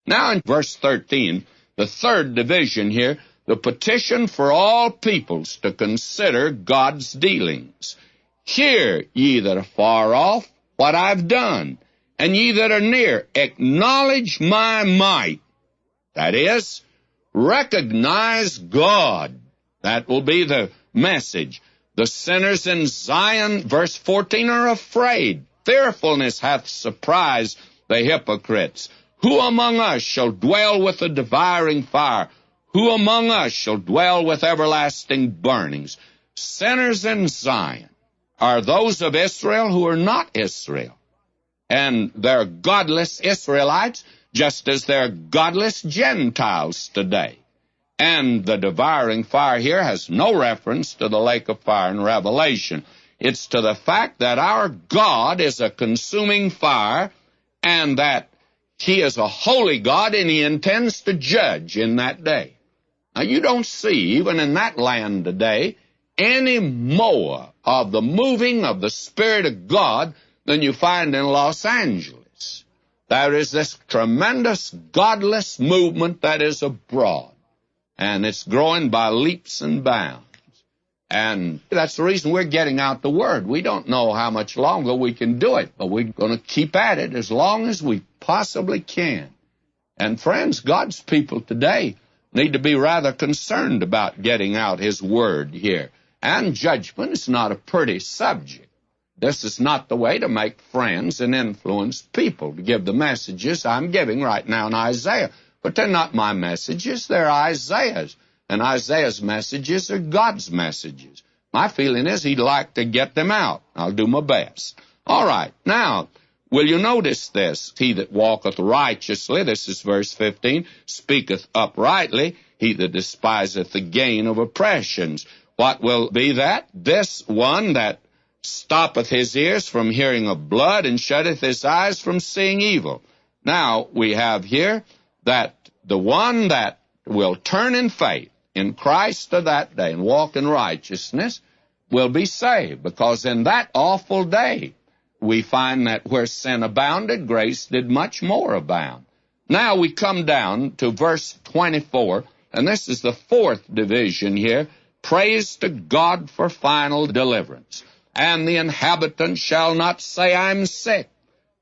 Now in verse 13, the third division here, the petition for all peoples to consider God's dealings. Hear, ye that are far off, what I've done, and ye that are near, acknowledge my might. That is, recognize God. That will be the message. The sinners in Zion, verse 14, are afraid. Fearfulness hath surprised the hypocrites. Who among us shall dwell with the devouring fire? Who among us shall dwell with everlasting burnings? Sinners in Zion are those of Israel who are not Israel. And they're godless Israelites, just as they're godless Gentiles today. And the devouring fire here has no reference to the lake of fire in Revelation. It's to the fact that our God is a consuming fire, and that He is a holy God, and He intends to judge in that day. Now, you don't see, even in that land today, any more of the moving of the Spirit of God than you find in Los Angeles. There is this tremendous godless movement that is abroad, and it's growing by leaps and bounds. And that's the reason we're getting out the Word. We don't know how much longer we can do it, but we're going to keep at it as long as we possibly can. And friends, God's people today need to be rather concerned about getting out His Word here. And judgment is not a pretty subject. This is not the way to make friends and influence people, to give the messages I'm giving right now in Isaiah. But they're not my messages, they're Isaiah's. And Isaiah's messages are God's messages. My feeling is He'd like to get them out. I'll do my best. All right, now, will you notice this? He that walketh righteously, this is verse 15, speaketh uprightly, he that despiseth the gain of oppressions. What will be that? This one that stoppeth his ears from hearing of blood, and shutteth his eyes from seeing evil. Now, we have here that the one that will turn in faith in Christ to that day and walk in righteousness will be saved, because in that awful day we find that where sin abounded, grace did much more abound. Now we come down to verse 24, and this is the fourth division here. Praise to God for final deliverance. And the inhabitants shall not say, I'm sick.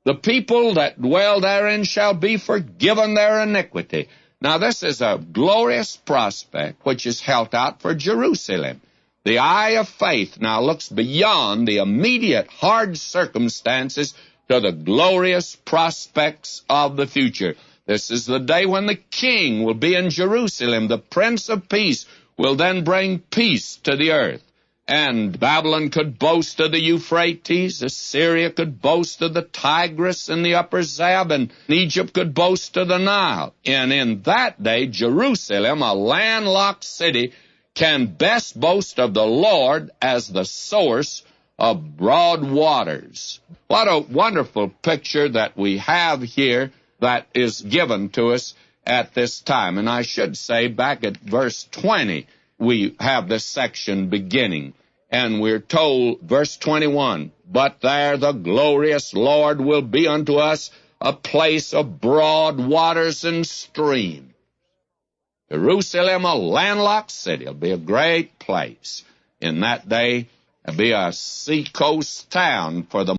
The people that dwell therein shall be forgiven their iniquity. Now this is a glorious prospect which is held out for Jerusalem. The eye of faith now looks beyond the immediate hard circumstances to the glorious prospects of the future. This is the day when the King will be in Jerusalem. The Prince of Peace will then bring peace to the earth. And Babylon could boast of the Euphrates, Assyria could boast of the Tigris and the upper Zab, and Egypt could boast of the Nile. And in that day, Jerusalem, a landlocked city, can best boast of the Lord as the source of broad waters. What a wonderful picture that we have here that is given to us at this time. And I should say, back at verse 20, we have this section beginning, and we're told, verse 21, but there the glorious Lord will be unto us a place of broad waters and streams. Jerusalem, a landlocked city, will be a great place. In that day, it'll be a seacoast town for the